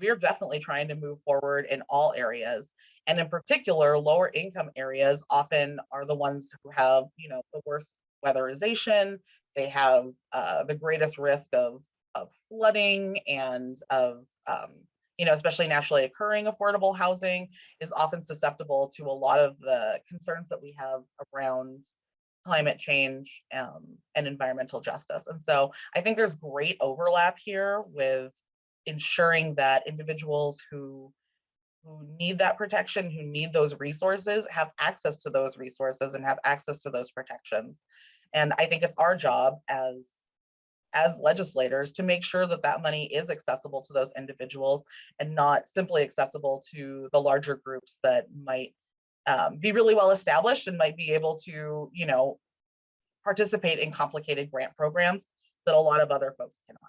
we're definitely trying to move forward in all areas. And in particular, lower income areas often are the ones who have, you know, the worst weatherization. They have the greatest risk of flooding and of, you know, especially naturally occurring affordable housing is often susceptible to a lot of the concerns that we have around climate change and environmental justice. And so I think there's great overlap here with ensuring that individuals who need that protection, who need those resources, have access to those resources and have access to those protections. And I think it's our job as legislators to make sure that that money is accessible to those individuals and not simply accessible to the larger groups that might be really well established and might be able to, you know, participate in complicated grant programs that a lot of other folks cannot.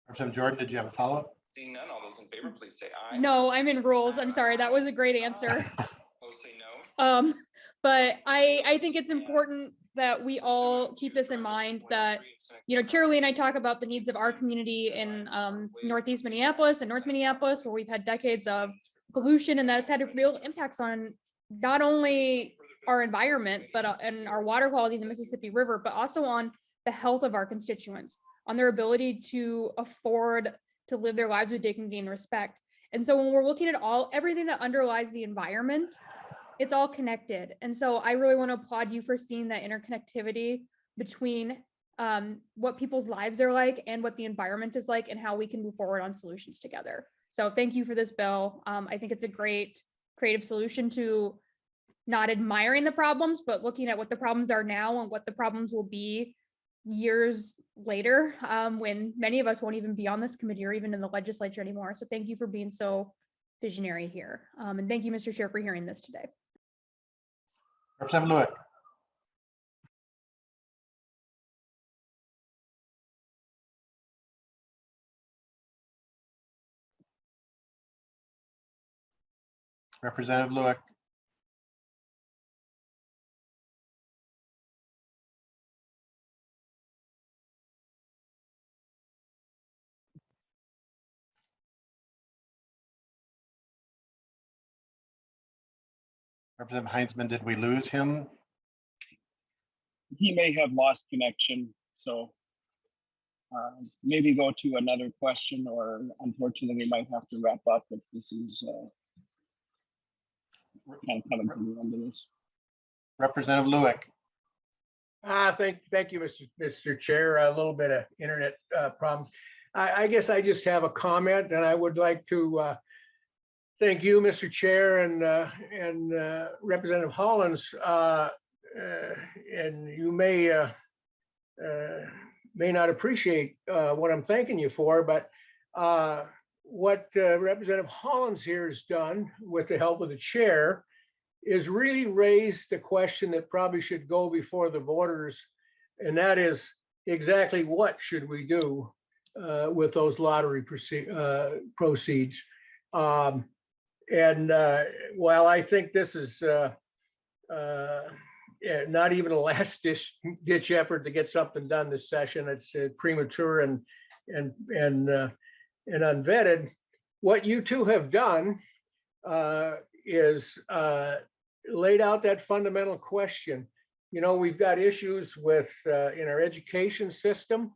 Representative Jordan, did you have a follow-up? Seeing none, all those in favor, please say aye. No, I'm in rules. I'm sorry. That was a great answer. Opposed, say no. But I think it's important that we all keep this in mind that, you know, Chair Lee and I talk about the needs of our community in Northeast Minneapolis and North Minneapolis, where we've had decades of pollution, and that's had real impacts on not only our environment, but and our water quality in the Mississippi River, but also on the health of our constituents, on their ability to afford to live their lives with dignity and respect. And so when we're looking at everything that underlies the environment, it's all connected. And so I really want to applaud you for seeing that interconnectivity between what people's lives are like and what the environment is like and how we can move forward on solutions together. So thank you for this bill. I think it's a great creative solution to not admiring the problems, but looking at what the problems are now and what the problems will be years later, when many of us won't even be on this committee or even in the legislature anymore. So thank you for being so visionary here. And thank you, Mr. Chair, for hearing this today. Representative Lewick. Representative Lewick. Representative Heinzman, did we lose him? He may have lost connection, so maybe go to another question, or unfortunately we might have to wrap up if this is kind of coming to the end of this. Representative Lewick. Thank you, Mr. Chair. A little bit of internet problems. I guess I just have a comment, and I would like to thank you, Mr. Chair, and Representative Hollins. And you may not appreciate what I'm thanking you for, but what Representative Hollins here has done with the help of the chair is really raised the question that probably should go before the voters, and that is exactly what should we do with those lottery proceeds. And while I think this is not even a last ditch effort to get something done this session, it's premature and unvetted. What you two have done is laid out that fundamental question. You know, we've got issues with in our education system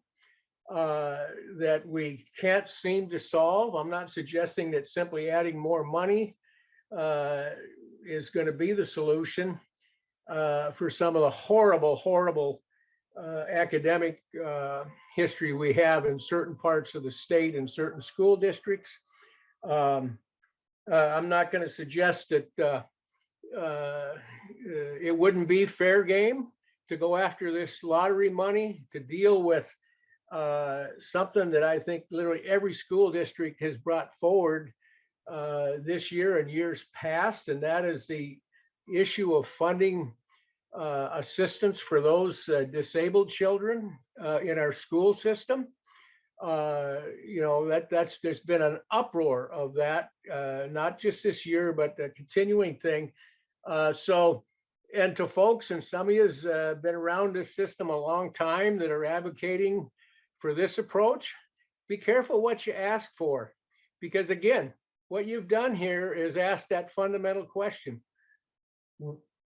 that we can't seem to solve. I'm not suggesting that simply adding more money is going to be the solution for some of the horrible academic history we have in certain parts of the state and certain school districts. I'm not going to suggest that it wouldn't be fair game to go after this lottery money to deal with something that I think literally every school district has brought forward this year and years past, and that is the issue of funding assistance for those disabled children in our school system. You know, there's been an uproar of that, not just this year, but a continuing thing. And to folks, and some of you has been around this system a long time that are advocating for this approach, be careful what you ask for, because again, what you've done here is ask that fundamental question.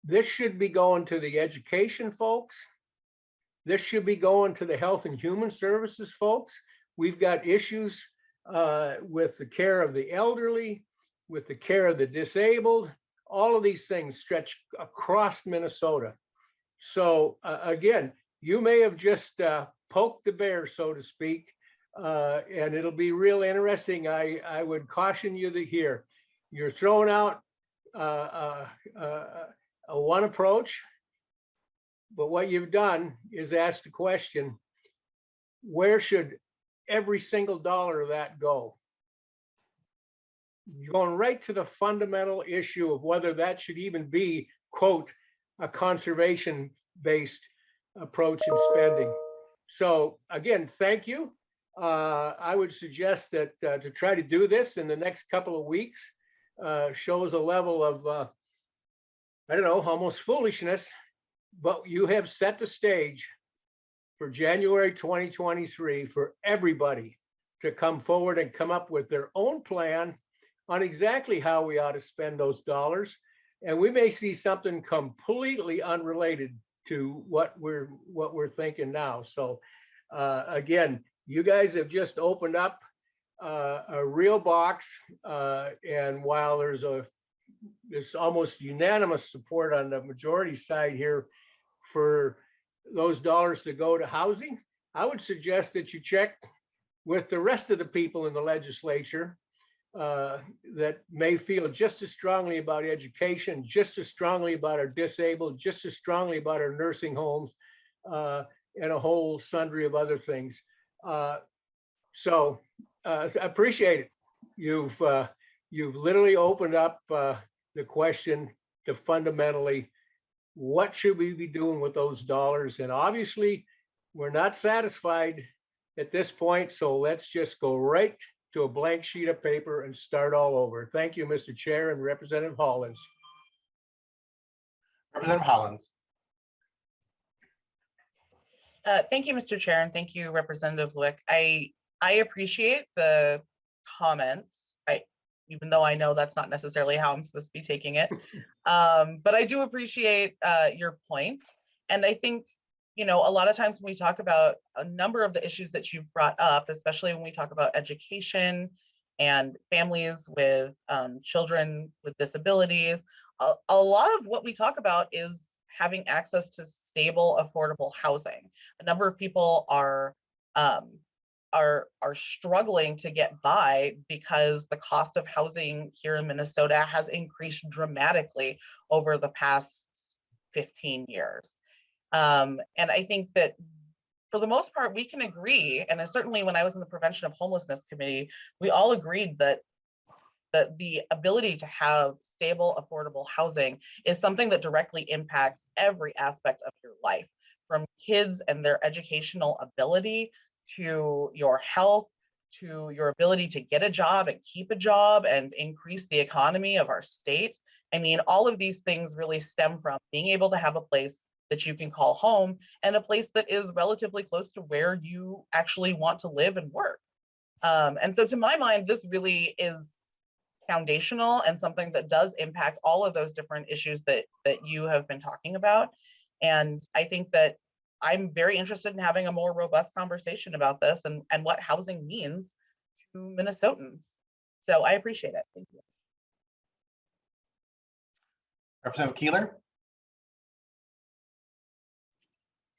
This should be going to the education folks. This should be going to the health and human services folks. We've got issues with the care of the elderly, with the care of the disabled. All of these things stretch across Minnesota. So again, you may have just poked the bear, so to speak, and it'll be real interesting. I would caution you that here, you're throwing out a one approach, but what you've done is asked the question, where should every single dollar of that go? You're going right to the fundamental issue of whether that should even be, quote, a conservation-based approach in spending. So again, thank you. I would suggest that to try to do this in the next couple of weeks shows a level of, I don't know, almost foolishness, but you have set the stage for January 2023 for everybody to come forward and come up with their own plan on exactly how we ought to spend those dollars. And we may see something completely unrelated to what we're thinking now. So again, you guys have just opened up a real box. And while there's almost unanimous support on the majority side here for those dollars to go to housing, I would suggest that you check with the rest of the people in the legislature that may feel just as strongly about education, just as strongly about our disabled, just as strongly about our nursing homes, and a whole sundry of other things. So I appreciate it. You've literally opened up the question to fundamentally, what should we be doing with those dollars? And obviously, we're not satisfied at this point, so let's just go right to a blank sheet of paper and start all over. Thank you, Mr. Chair and Representative Hollins. Representative Hollins. Thank you, Mr. Chair, and thank you, Representative Lick. I appreciate the comments. Even though I know that's not necessarily how I'm supposed to be taking it, but I do appreciate your point. And I think, you know, a lot of times when we talk about a number of the issues that you've brought up, especially when we talk about education and families with children with disabilities, a lot of what we talk about is having access to stable, affordable housing. A number of people are struggling to get by because the cost of housing here in Minnesota has increased dramatically over the past 15 years. And I think that for the most part, we can agree, and certainly when I was in the Prevention of Homelessness Committee, we all agreed that the ability to have stable, affordable housing is something that directly impacts every aspect of your life, from kids and their educational ability to your health, to your ability to get a job and keep a job and increase the economy of our state. I mean, all of these things really stem from being able to have a place that you can call home and a place that is relatively close to where you actually want to live and work. And so to my mind, this really is foundational and something that does impact all of those different issues that you have been talking about. And I think that I'm very interested in having a more robust conversation about this and what housing means to Minnesotans. So I appreciate it. Thank you. Representative Keeler.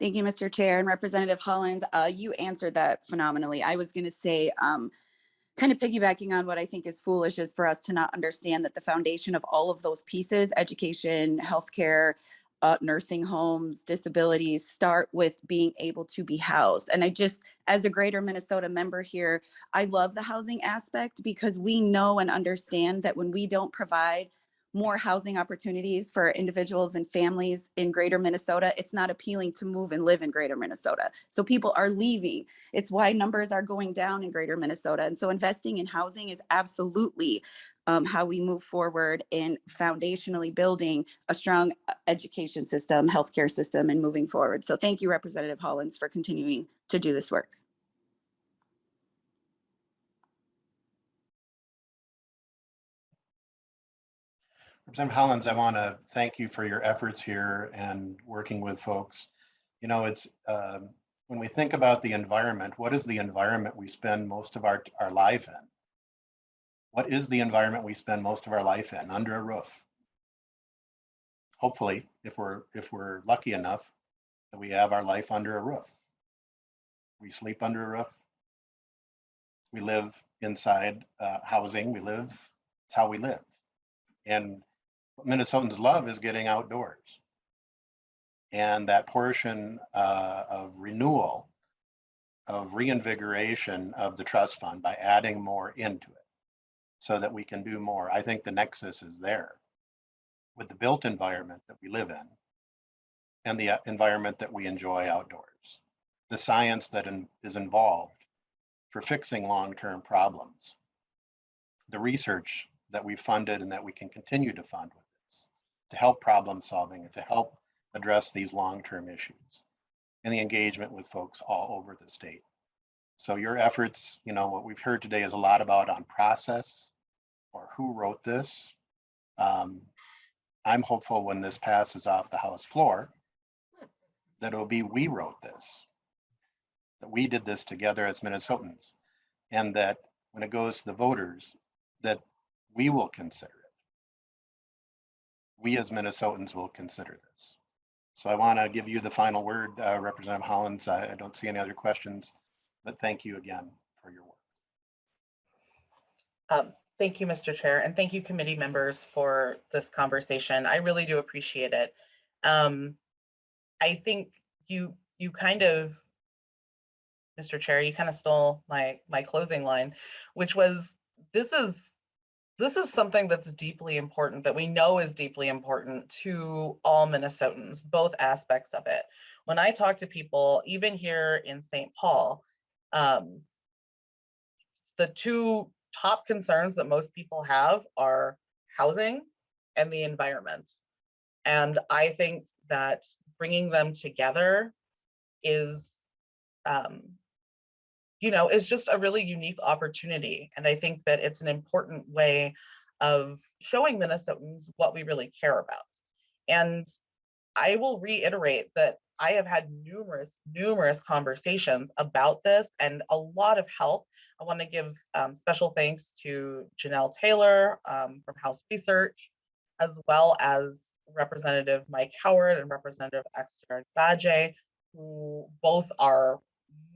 Thank you, Mr. Chair and Representative Hollins. You answered that phenomenally. I was going to say kind of piggybacking on what I think is foolish is for us to not understand that the foundation of all of those pieces, education, healthcare, nursing homes, disabilities, start with being able to be housed. And I just, as a greater Minnesota member here, I love the housing aspect because we know and understand that when we don't provide more housing opportunities for individuals and families in greater Minnesota, it's not appealing to move and live in greater Minnesota. So people are leaving. It's why numbers are going down in greater Minnesota. And so investing in housing is absolutely how we move forward in foundationally building a strong education system, healthcare system, and moving forward. So thank you, Representative Hollins, for continuing to do this work. Representative Hollins, I want to thank you for your efforts here and working with folks. You know, it's when we think about the environment, what is the environment we spend most of our life in? What is the environment we spend most of our life in? Under a roof. Hopefully, if we're lucky enough that we have our life under a roof. We sleep under a roof. We live inside housing. It's how we live. And what Minnesotans love is getting outdoors. And that portion of renewal, of reinvigoration of the trust fund by adding more into it so that we can do more. I think the nexus is there with the built environment that we live in and the environment that we enjoy outdoors. The science that is involved for fixing long-term problems. The research that we funded and that we can continue to fund with this to help problem solving and to help address these long-term issues, and the engagement with folks all over the state. So your efforts, you know, what we've heard today is a lot about on process or who wrote this. I'm hopeful when this passes off the House floor that it'll be we wrote this, that we did this together as Minnesotans, and that when it goes to the voters, that we will consider it. We as Minnesotans will consider this. So I want to give you the final word, Representative Hollins. I don't see any other questions, but thank you again for your work. Thank you, Mr. Chair, and thank you, committee members, for this conversation. I really do appreciate it. I think you kind of, Mr. Chair, you kind of stole my closing line, which was this is something that's deeply important, that we know is deeply important to all Minnesotans, both aspects of it. When I talk to people, even here in St. Paul, the two top concerns that most people have are housing and the environment. And I think that bringing them together is, is just a really unique opportunity. And I think that it's an important way of showing Minnesotans what we really care about. And I will reiterate that I have had numerous conversations about this and a lot of help. I want to give special thanks to Janelle Taylor from House Research, as well as Representative Mike Howard and Representative Esther Badje, who both are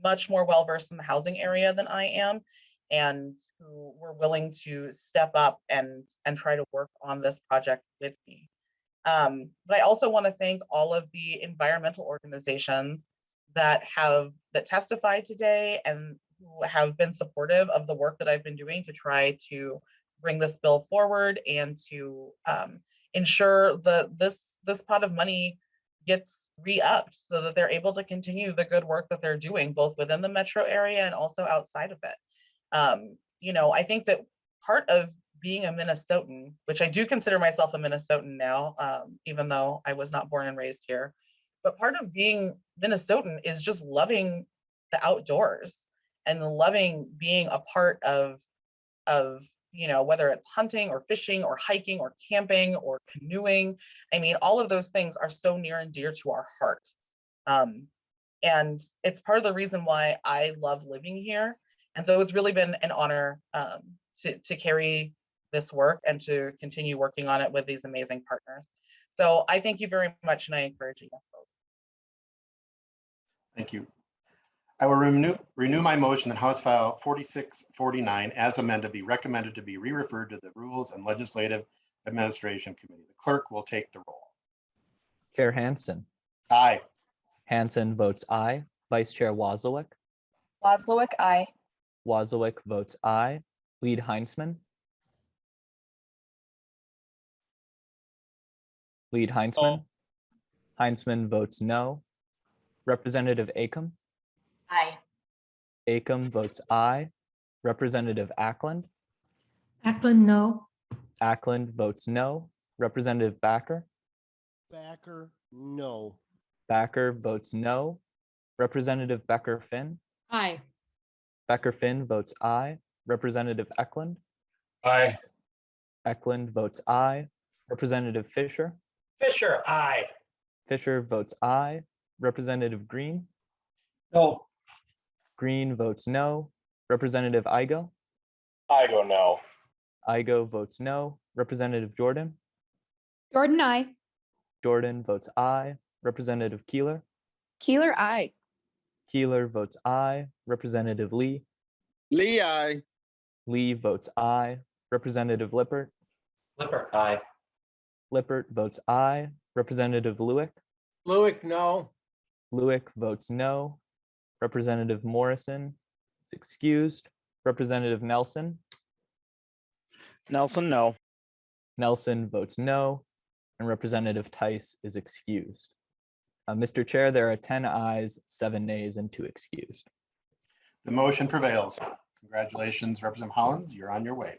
much more well-versed in the housing area than I am, and who were willing to step up and try to work on this project with me. But I also want to thank all of the environmental organizations that testified today and who have been supportive of the work that I've been doing to try to bring this bill forward and to ensure that this pot of money gets re-upped so that they're able to continue the good work that they're doing both within the metro area and also outside of it. I think that part of being a Minnesotan, which I do consider myself a Minnesotan now, even though I was not born and raised here, but part of being Minnesotan is just loving the outdoors and loving being a part of whether it's hunting or fishing or hiking or camping or canoeing. I mean, all of those things are so near and dear to our heart. And it's part of the reason why I love living here. And so it's really been an honor to carry this work and to continue working on it with these amazing partners. So I thank you very much, and I encourage you. Thank you. I will renew my motion that House File 4649 as amended be recommended to be re-referred to the Rules and Legislative Administration Committee. The clerk will take the roll. Chair Hansen. Aye. Hansen votes aye. Vice Chair Wozlowick. Wozlowick, aye. Wozlowick votes aye. Lead Heinzman. Lead Heinzman. Heinzman votes no. Representative Acom. Aye. Acom votes aye. Representative Ackland. Ackland, no. Ackland votes no. Representative Backer. Backer, no. Backer votes no. Representative Becker Finn. Aye. Becker Finn votes aye. Representative Eklund. Aye. Eklund votes aye. Representative Fisher. Fisher, aye. Fisher votes aye. Representative Green. No. Green votes no. Representative Igo. Igo, no. Igo votes no. Representative Jordan. Jordan, aye. Jordan votes aye. Representative Keeler. Keeler, aye. Keeler votes aye. Representative Lee. Lee, aye. Lee votes aye. Representative Lippert. Lippert, aye. Lippert votes aye. Representative Lewick. Lewick, no. Lewick votes no. Representative Morrison is excused. Representative Nelson. Nelson, no. Nelson votes no. And Representative Tice is excused. Mr. Chair, there are 10 ayes, 7 nays, and 2 excused. The motion prevails. Congratulations, Representative Hollins. You're on your way.